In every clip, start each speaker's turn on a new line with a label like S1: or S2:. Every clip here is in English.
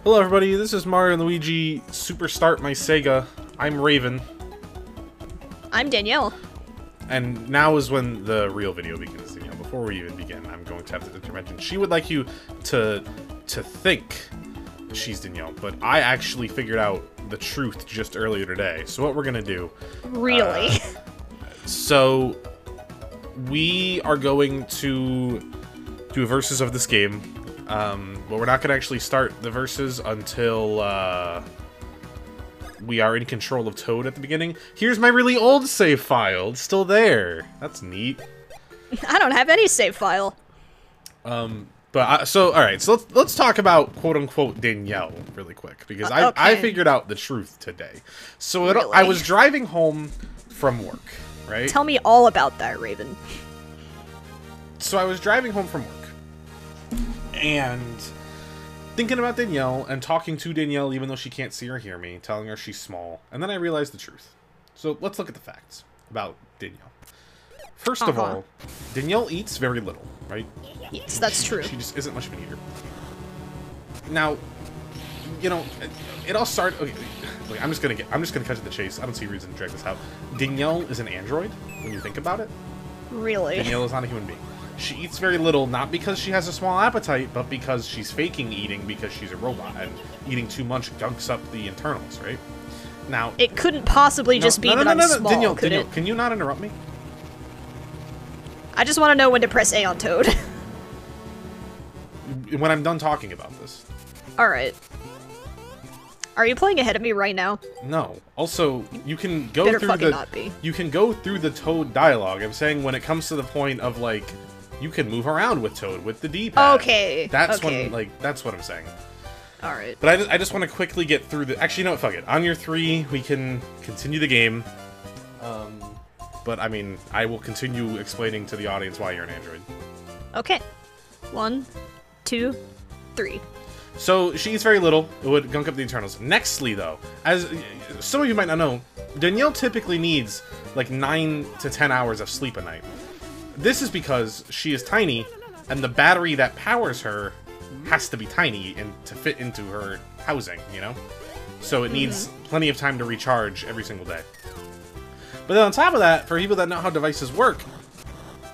S1: Hello everybody, this is Mario Luigi Super Start My Sega. I'm Raven.
S2: I'm Danielle.
S1: And now is when the real video begins. You know, before we even begin, I'm going to have to intervention. She would like you to think she's Danielle, but I actually figured out the truth just earlier today. So what we're gonna do...
S2: Really?
S1: So we are going to do verses of this game. But we're not going to actually start the verses until we are in control of Toad at the beginning. Here's my really old save file. It's still there. That's neat.
S2: I don't have any save file.
S1: So all right. So let's talk about quote unquote Danielle really quick because I figured out the truth today. So
S2: Really?
S1: I was driving home from work, right?
S2: Tell me all about that, Raven.
S1: So I was driving home from work. And thinking about Danielle and talking to Danielle even though she can't see or hear me, telling her she's small. And then I realized the truth. So let's look at the facts about Danielle. First of all, Danielle eats very little, right?
S2: Yes, that's true.
S1: She just isn't much of an eater. Now, you know, it all started... Okay, look, I'm just gonna cut to the chase. I don't see a reason to drag this out. Danielle is an android, when you think about it.
S2: Really?
S1: Danielle is not a human being. She eats very little, not because she has a small appetite, but because she's faking eating because she's a robot, and eating too much gunks up the internals, right? Now...
S2: It couldn't possibly just be that I'm small,
S1: Danielle,
S2: could
S1: Danielle,
S2: it?
S1: can you not interrupt me?
S2: I just want to know when to press A on Toad.
S1: When I'm done talking about this.
S2: Alright. Are you playing ahead of me right now?
S1: No. Also, you can go
S2: Better
S1: through
S2: fucking
S1: the...
S2: not be.
S1: You can go through the Toad dialogue. I'm saying when it comes to the point of, like... You can move around with Toad with the D-pad.
S2: Okay.
S1: That's
S2: okay.
S1: when, like, that's what I'm saying.
S2: Alright.
S1: But I just want to quickly get through the... Actually, no, fuck it. On your 3, we can continue the game. But, I mean, I will continue explaining to the audience why you're an android.
S2: Okay. 1, 2, 3.
S1: So, she eats very little. It would gunk up the internals. Nextly, though, as some of you might not know, Danielle typically needs, like, 9 to 10 hours of sleep a night. This is because she is tiny, and the battery that powers her has to be tiny and to fit into her housing, you know? So it needs plenty of time to recharge every single day. But then on top of that, for people that know how devices work,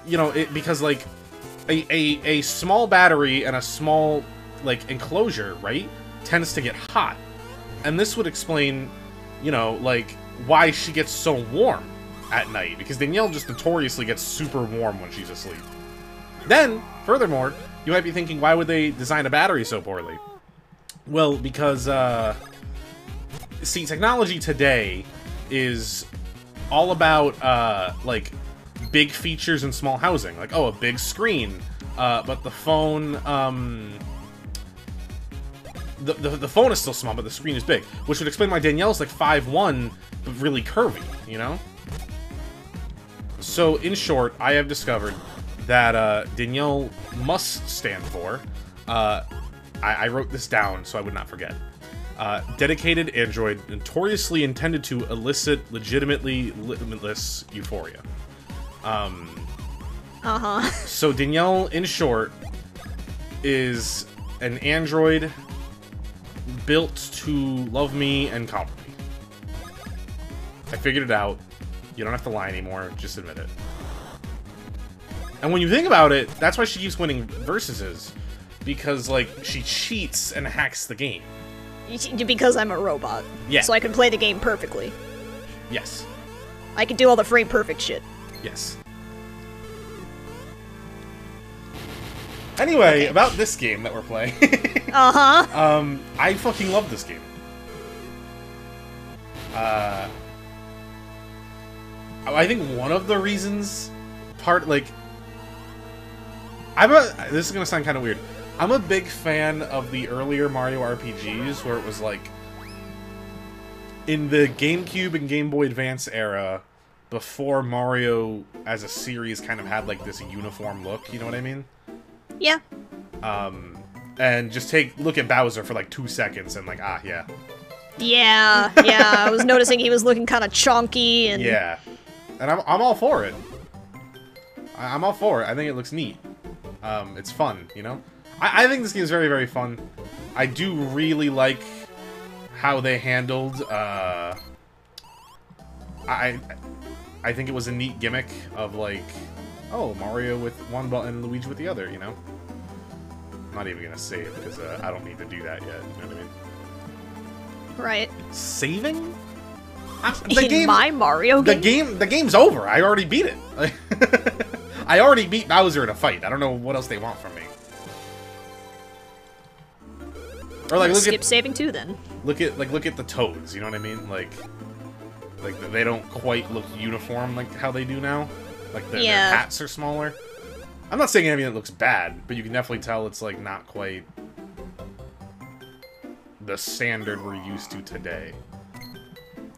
S1: you know, because, like, a small battery and a small, like, enclosure, right, tends to get hot. And this would explain, you know, like, why she gets so warm at night, because Danielle just notoriously gets super warm when she's asleep. Then, furthermore, you might be thinking, why would they design a battery so poorly? Well, because, see, technology today is all about, like, big features and small housing. Like, oh, a big screen, but the phone, the phone is still small, but the screen is big, which would explain why Danielle's, like, 5'1", but really curvy, you know? So, in short, I have discovered that Danielle must stand for, I wrote this down so I would not forget, dedicated android notoriously intended to elicit legitimately limitless euphoria. So Danielle, in short, is an android built to love me and conquer me. I figured it out. You don't have to lie anymore, just admit it. And when you think about it, that's why she keeps winning versuses. Because, like, she cheats and hacks the game.
S2: Because I'm a robot.
S1: Yeah.
S2: So I can play the game perfectly.
S1: Yes.
S2: I can do all the frame perfect shit.
S1: Yes. Anyway, about this game that we're playing. I fucking love this game. I think one of the reasons, this is gonna sound kind of weird. I'm a big fan of the earlier Mario RPGs where it was like, in the GameCube and Game Boy Advance era, before Mario as a series kind of had like this uniform look, you know what I mean?
S2: Yeah.
S1: And just look at Bowser for like 2 seconds and like, yeah.
S2: Yeah, I was noticing he was looking kind of chonky and...
S1: Yeah. And I'm all for it. I'm all for it. I think it looks neat. It's fun, you know? I think this game is very, very fun. I do really like how they handled, I think it was a neat gimmick of, like, oh, Mario with one button and Luigi with the other, you know? I'm not even gonna save, because I don't need to do that yet, you know what I mean?
S2: Right.
S1: Saving?
S2: My Mario game?
S1: The game's over. I already beat it. I already beat Bowser in a fight. I don't know what else they want from me. Or like
S2: skip saving too, then.
S1: Look at the toads. You know what I mean? Like they don't quite look uniform like how they do now. Like their hats are smaller. I'm not saying anything that looks bad, but you can definitely tell it's like not quite the standard we're used to today.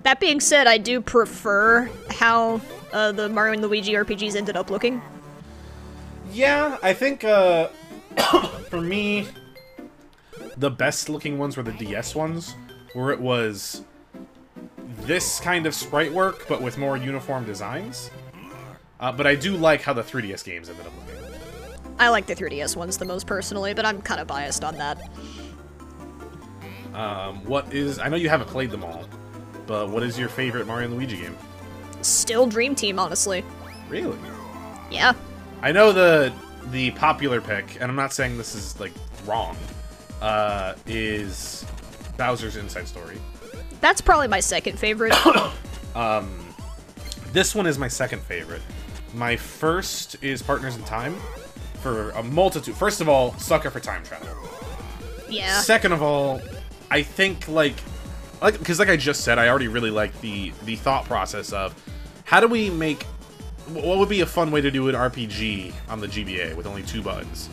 S2: That being said, I do prefer how the Mario and Luigi RPGs ended up looking.
S1: Yeah, I think for me, the best looking ones were the DS ones, where it was this kind of sprite work, but with more uniform designs. But I do like how the 3DS games ended up looking.
S2: I like the 3DS ones the most personally, but I'm kind of biased on that.
S1: I know you haven't played them all, but what is your favorite Mario and Luigi game?
S2: Still Dream Team, honestly.
S1: Really?
S2: Yeah.
S1: I know the popular pick, and I'm not saying this is, like, wrong, is Bowser's Inside Story.
S2: That's probably my second favorite.
S1: This one is my second favorite. My first is Partners in Time, for a multitude. First of all, sucker for time travel.
S2: Yeah.
S1: Second of all, I think, because like I just said, I already really like the thought process of how do we make, what would be a fun way to do an RPG on the GBA with only 2 buttons?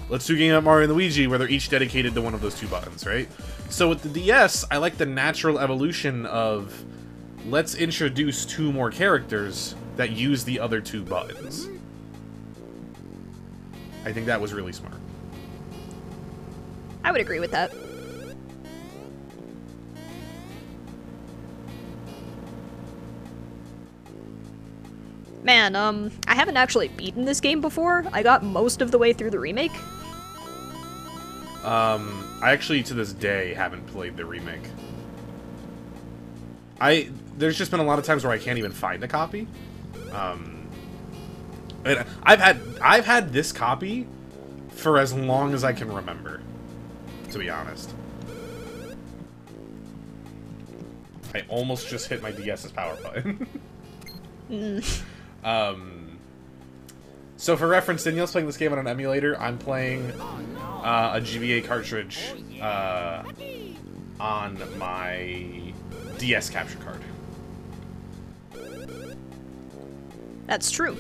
S1: Let's do a game of Mario and Luigi where they're each dedicated to one of those 2 buttons, right? So with the DS, I like the natural evolution of let's introduce 2 more characters that use the other 2 buttons. I think that was really smart.
S2: I would agree with that. Man, I haven't actually beaten this game before. I got most of the way through the remake.
S1: I actually, to this day, haven't played the remake. There's just been a lot of times where I can't even find a copy. And I've had this copy for as long as I can remember, to be honest. I almost just hit my DS's power button. So for reference, Danielle's playing this game on an emulator. I'm playing a GBA cartridge on my DS capture card.
S2: That's true.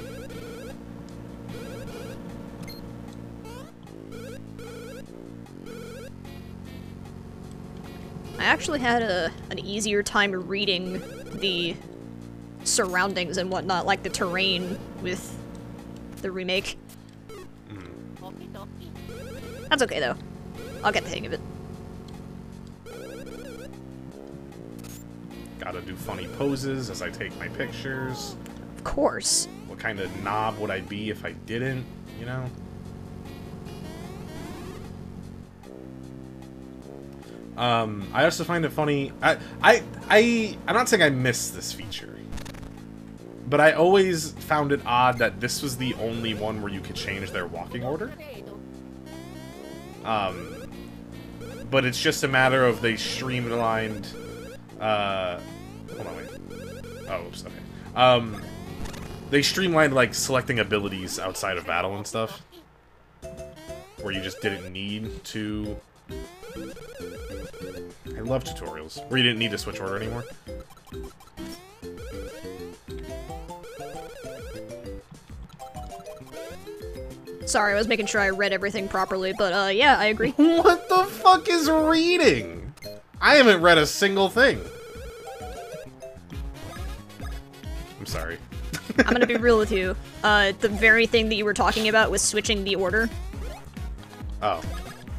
S2: I actually had an easier time reading the surroundings and whatnot, like the terrain, with the remake. That's okay, though. I'll get the hang of it.
S1: Gotta do funny poses as I take my pictures.
S2: Of course.
S1: What kind of knob would I be if I didn't, you know? I also find it funny. I'm not saying I miss this feature, but I always found it odd that this was the only one where you could change their walking order. But it's just a matter of they streamlined. Hold on, wait. Oh, oops. Okay. They streamlined like selecting abilities outside of battle and stuff, where you just didn't need to. I love tutorials where you didn't need to switch order anymore.
S2: Sorry, I was making sure I read everything properly, but yeah, I agree.
S1: What the fuck is reading? I haven't read a single thing. I'm sorry.
S2: I'm gonna be real with you. The very thing that you were talking about was switching the order.
S1: Oh.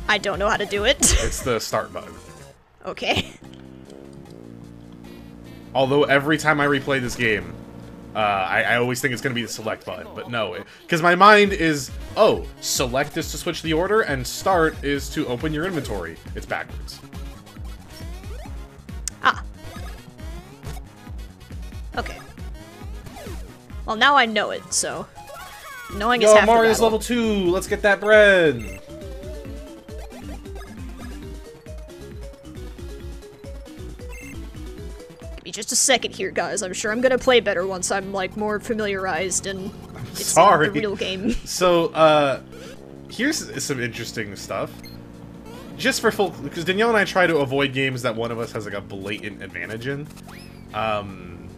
S2: I don't know how to do it.
S1: It's the start button.
S2: Okay.
S1: Although every time I replay this game, I always think it's going to be the select button, but no. Because my mind is, oh, select is to switch the order, and start is to open your inventory. It's backwards.
S2: Ah. Okay. Well, now I know it, so... Knowing is half the battle.
S1: Mario's level 2! Let's get that bread!
S2: Just a second here, guys. I'm sure I'm gonna play better once I'm, like, more familiarized and it's
S1: Sorry.
S2: the real game.
S1: So, here's some interesting stuff. Just for full... Because Danielle and I try to avoid games that one of us has, like, a blatant advantage in. And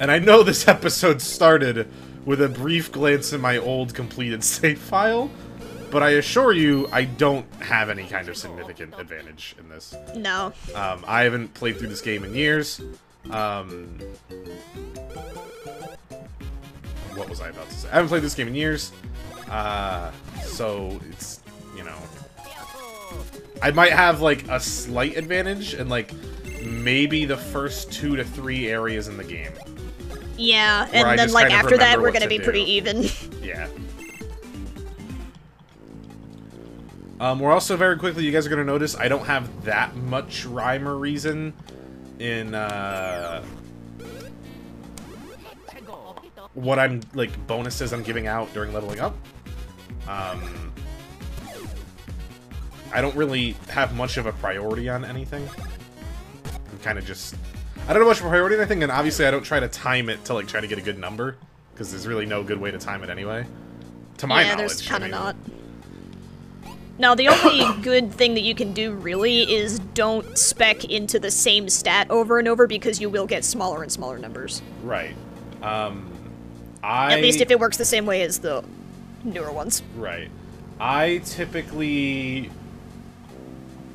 S1: I know this episode started with a brief glance in my old completed save file, but I assure you, I don't have any kind of significant advantage in this.
S2: No.
S1: I haven't played through this game in years. What was I about to say? I haven't played this game in years. So it's, you know... I might have, like, a slight advantage in, like, maybe the first 2 to 3 areas in the game.
S2: Yeah, and then, like, after that, we're gonna be pretty even.
S1: Yeah. We're also, very quickly, you guys are going to notice, I don't have that much rhyme or reason in, what I'm, like, bonuses I'm giving out during leveling up. I don't really have much of a priority on anything. I'm kind of just... I don't know much of a priority on anything, and obviously I don't try to time it to, like, try to get a good number, because there's really no good way to time it anyway. To my knowledge.
S2: Yeah, there's kind of not. Now, the only good thing that you can do, really, is don't spec into the same stat over and over, because you will get smaller and smaller numbers.
S1: Right.
S2: At least if it works the same way as the newer ones.
S1: Right. I typically,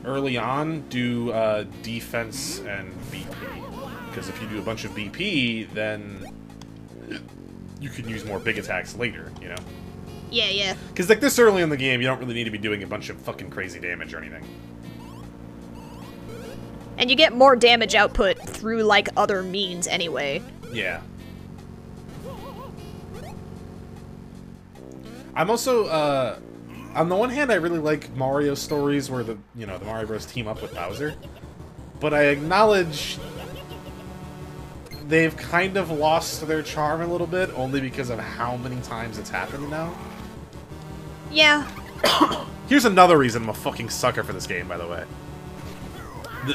S1: early on, do defense and BP. Because if you do a bunch of BP, then you can use more big attacks later, you know?
S2: Yeah, yeah.
S1: Because, like, this early in the game, you don't really need to be doing a bunch of fucking crazy damage or anything.
S2: And you get more damage output through, like, other means anyway.
S1: Yeah. I'm also, on the one hand, I really like Mario stories where the Mario Bros. Team up with Bowser. But I acknowledge they've kind of lost their charm a little bit, only because of how many times it's happened now.
S2: Yeah.
S1: Here's another reason I'm a fucking sucker for this game, by the way.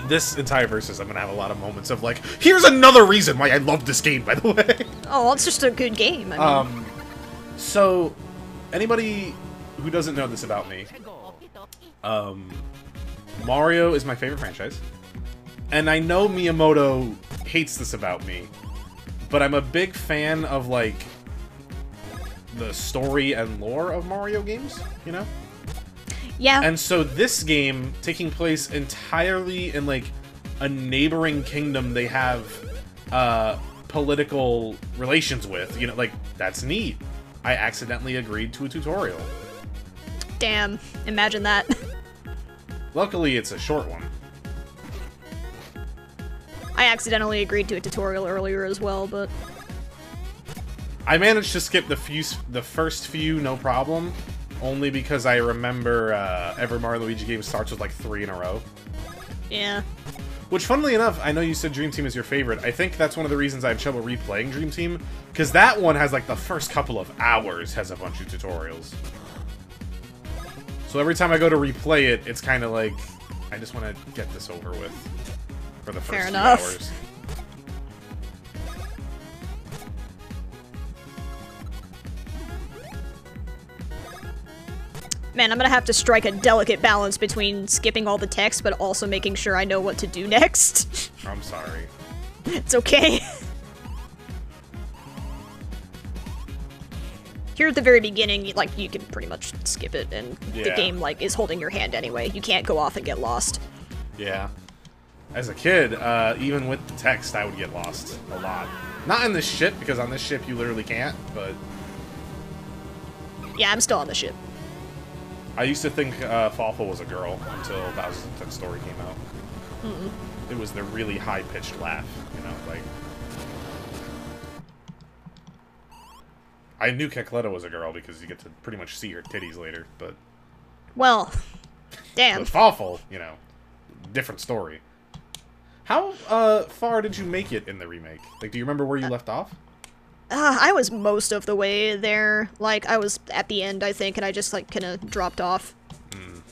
S1: This entire versus, I'm gonna have a lot of moments of, like, here's another reason why I love this game, by the way.
S2: Oh, well, it's just a good game. I mean.
S1: So, anybody who doesn't know this about me, Mario is my favorite franchise. And I know Miyamoto hates this about me, but I'm a big fan of, like, the story and lore of Mario games, you know?
S2: Yeah.
S1: And so this game, taking place entirely in, like, a neighboring kingdom they have political relations with, you know, like, that's neat. I accidentally agreed to a tutorial.
S2: Damn, imagine that.
S1: Luckily, it's a short one.
S2: I accidentally agreed to a tutorial earlier as well, but...
S1: I managed to skip the first few, no problem, only because I remember every Mario Luigi game starts with, like, 3 in a row.
S2: Yeah.
S1: Which, funnily enough, I know you said Dream Team is your favorite. I think that's one of the reasons I have trouble replaying Dream Team, because that one has, like, the first couple of hours has a bunch of tutorials. So every time I go to replay it, it's kind of like, I just want to get this over with for the first few hours.
S2: Man, I'm gonna have to strike a delicate balance between skipping all the text, but also making sure I know what to do next.
S1: I'm sorry.
S2: It's okay. Here at the very beginning, like, you can pretty much skip it, and the game, like, is holding your hand anyway. You can't go off and get lost.
S1: Yeah. As a kid, even with the text, I would get lost a lot. Not in this ship, because on this ship you literally can't, but...
S2: Yeah, I'm still on the ship.
S1: I used to think Fawful was a girl until Bowser's Inside Story came out. It was the really high-pitched laugh, you know, like... I knew Kecletta was a girl because you get to pretty much see her titties later, but...
S2: Well, damn.
S1: With Fawful, you know, different story. How far did you make it in the remake? Like, do you remember where you left off?
S2: I was most of the way there. Like, I was at the end, I think, and I just, like, kind of dropped off.
S1: Mm.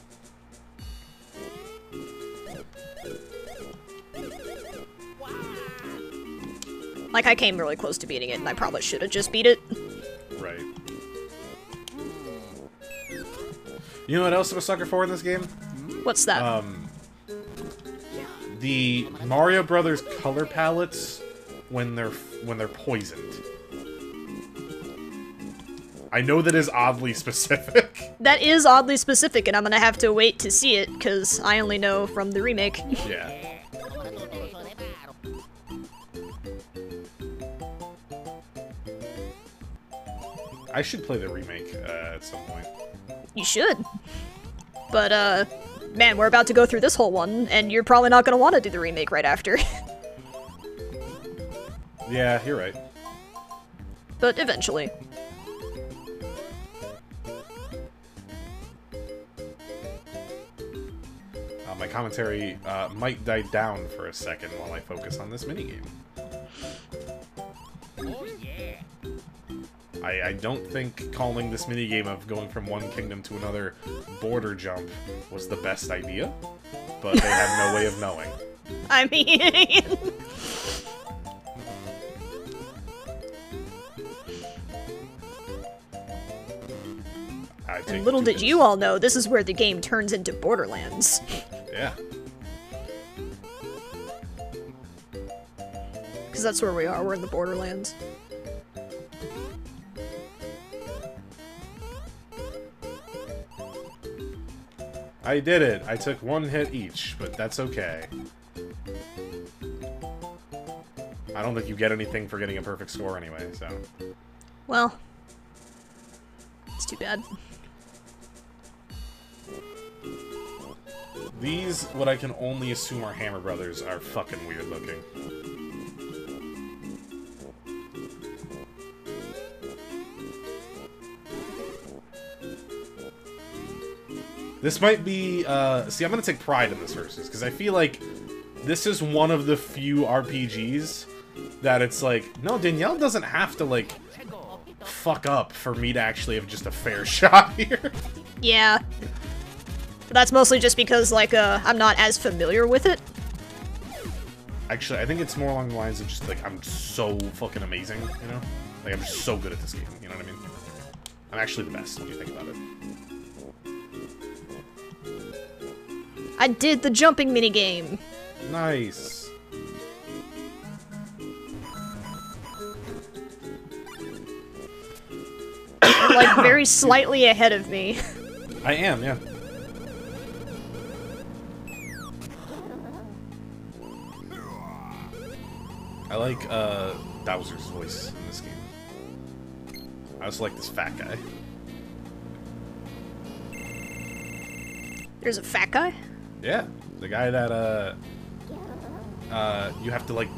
S2: Like, I came really close to beating it, and I probably should have just beat it.
S1: Right. You know what else I'm a sucker for in this game?
S2: What's that?
S1: The Mario Brothers color palettes when they're poisoned. I know that is oddly specific.
S2: That is oddly specific, and I'm gonna have to wait to see it, because I only know from the remake.
S1: Yeah. I should play the remake at some point.
S2: You should. But, man, we're about to go through this whole one, and you're probably not gonna want to do the remake right after.
S1: Yeah, you're right.
S2: But eventually.
S1: My commentary might die down for a second while I focus on this minigame.
S3: Oh, yeah.
S1: I don't think calling this minigame of going from one kingdom to another border jump was the best idea, but they had no way of knowing.
S2: I mean... And little did you all know, this is where the game turns into Borderlands.
S1: Yeah.
S2: Because that's where we are, we're in the Borderlands.
S1: I did it. I took one hit each, but that's okay. I don't think you get anything for getting a perfect score anyway, so...
S2: Well... It's too bad.
S1: These, what I can only assume are Hammer Brothers, are fucking weird looking. This might be, see, I'm gonna take pride in this versus, because I feel like this is one of the few RPGs that it's like, no, Danielle doesn't have to, like, fuck up for me to actually have just a fair shot here.
S2: Yeah. But that's mostly just because, like, I'm not as familiar with it.
S1: Actually, I think it's more along the lines of just, like, I'm so fucking amazing, you know? Like, I'm just so good at this game, you know what I mean? I'm actually the best when you think about it.
S2: I did the jumping minigame.
S1: Nice.
S2: You're, like, very slightly ahead of me.
S1: I am, yeah. I like, Bowser's voice in this game. I also like this fat guy.
S2: There's a fat guy?
S1: Yeah, the guy that, you have to, like,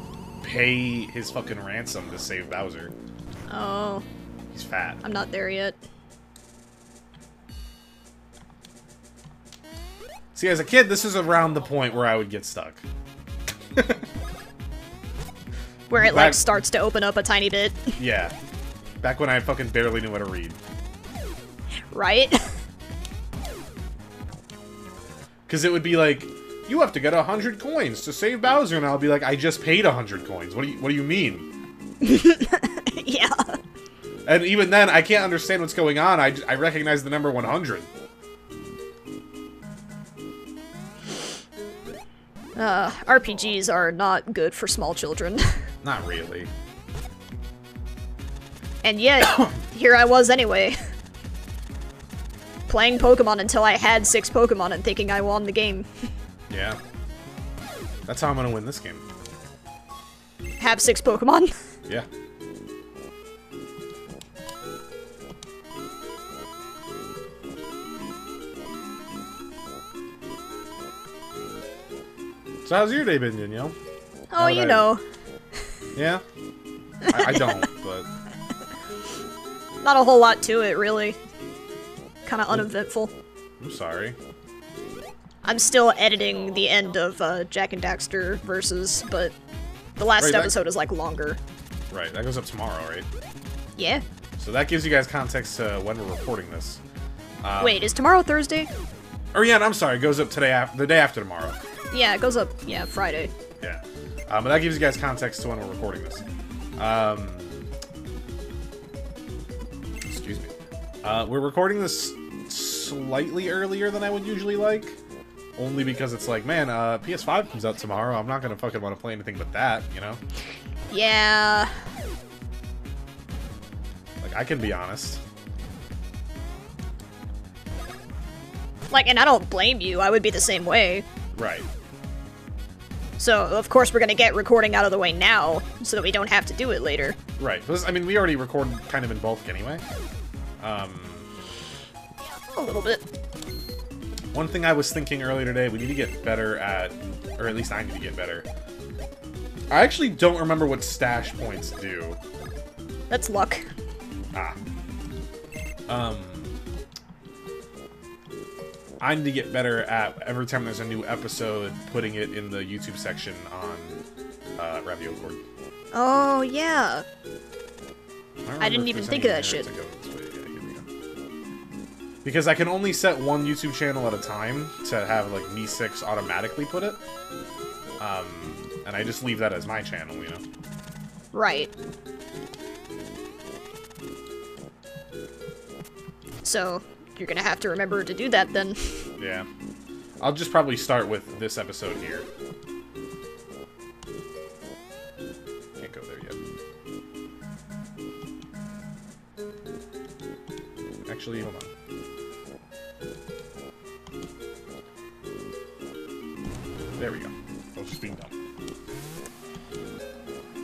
S1: pay his fucking ransom to save Bowser.
S2: Oh.
S1: He's fat.
S2: I'm not there yet.
S1: See, as a kid, this is around the point where I would get stuck.
S2: Where it, like, starts to open up a tiny bit.
S1: Yeah. Back when I fucking barely knew how to read.
S2: Right? Because
S1: it would be like, you have to get 100 coins to save Bowser, and I'll be like, I just paid 100 coins. What do you mean?
S2: Yeah.
S1: And even then, I can't understand what's going on. I recognize the number 100.
S2: RPGs are not good for small children.
S1: Not really.
S2: And yet, here I was anyway. Playing Pokemon until I had 6 Pokemon and thinking I won the game.
S1: Yeah. That's how I'm gonna win this game.
S2: Have 6 Pokemon?
S1: Yeah. So how's your day been, Danielle?
S2: Oh, you know.
S1: Yeah? I don't, but...
S2: Not a whole lot to it, really. Kind of uneventful.
S1: I'm sorry.
S2: I'm still editing the end of Jack and Daxter versus, but the last episode is like longer.
S1: Right, that goes up tomorrow, right?
S2: Yeah.
S1: So that gives you guys context to when we're recording this.
S2: Wait, is tomorrow Thursday?
S1: Or yeah, I'm sorry, it goes up today, the day after tomorrow.
S2: Yeah, it goes up, yeah, Friday.
S1: Yeah. But that gives you guys context to when we're recording this. Excuse me. We're recording this slightly earlier than I would usually like. Only because it's like, man, PS5 comes out tomorrow. I'm not gonna fucking want to play anything but that, you know?
S2: Yeah.
S1: Like, I can be honest.
S2: Like, and I don't blame you. I would be the same way.
S1: Right.
S2: So, of course, we're gonna get recording out of the way now, so that we don't have to do it later.
S1: Right. I mean, we already record kind of in bulk anyway.
S2: A little bit.
S1: One thing I was thinking earlier today, we need to get better at, or at least I need to get better. I actually don't remember what stash points do.
S2: That's luck.
S1: I need to get better at, every time there's a new episode, putting it in the YouTube section on Ravioko.
S2: Oh, yeah. I didn't even think of that shit.
S1: Because I can only set one YouTube channel at a time to have, like, Me6 automatically put it. And I just leave that as my channel, you know?
S2: Right. So, you're gonna have to remember to do that then.
S1: Yeah. I'll just probably start with this episode here. Can't go there yet. Actually, hold on. There we go. I was just being dumb.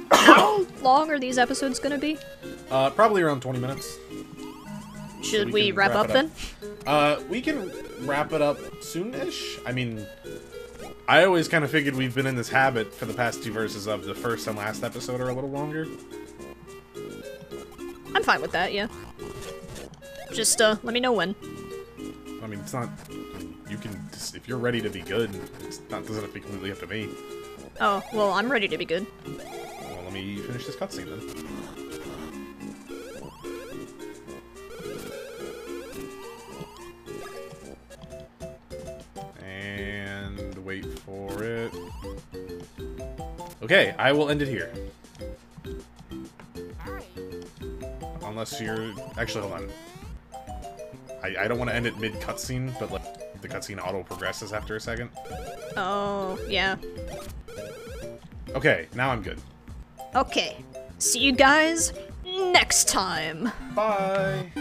S2: How long are these episodes gonna be?
S1: Probably around 20 minutes.
S2: Should we wrap up then?
S1: We can wrap it up soon-ish. I mean, I always kind of figured we've been in this habit for the past 2 verses of the first and last episode or a little longer.
S2: I'm fine with that, yeah. Just, let me know when.
S1: I mean, it's not... You can... If you're ready to be good, doesn't have to be completely up to me.
S2: Oh, well, I'm ready to be good.
S1: Well, let me finish this cutscene then. And wait for it. Okay, I will end it here. Unless you're... Actually, hold on. I don't want to end it mid-cutscene, but like the cutscene auto-progresses after a second.
S2: Oh, yeah.
S1: Okay, now I'm good.
S2: Okay. See you guys next time.
S1: Bye!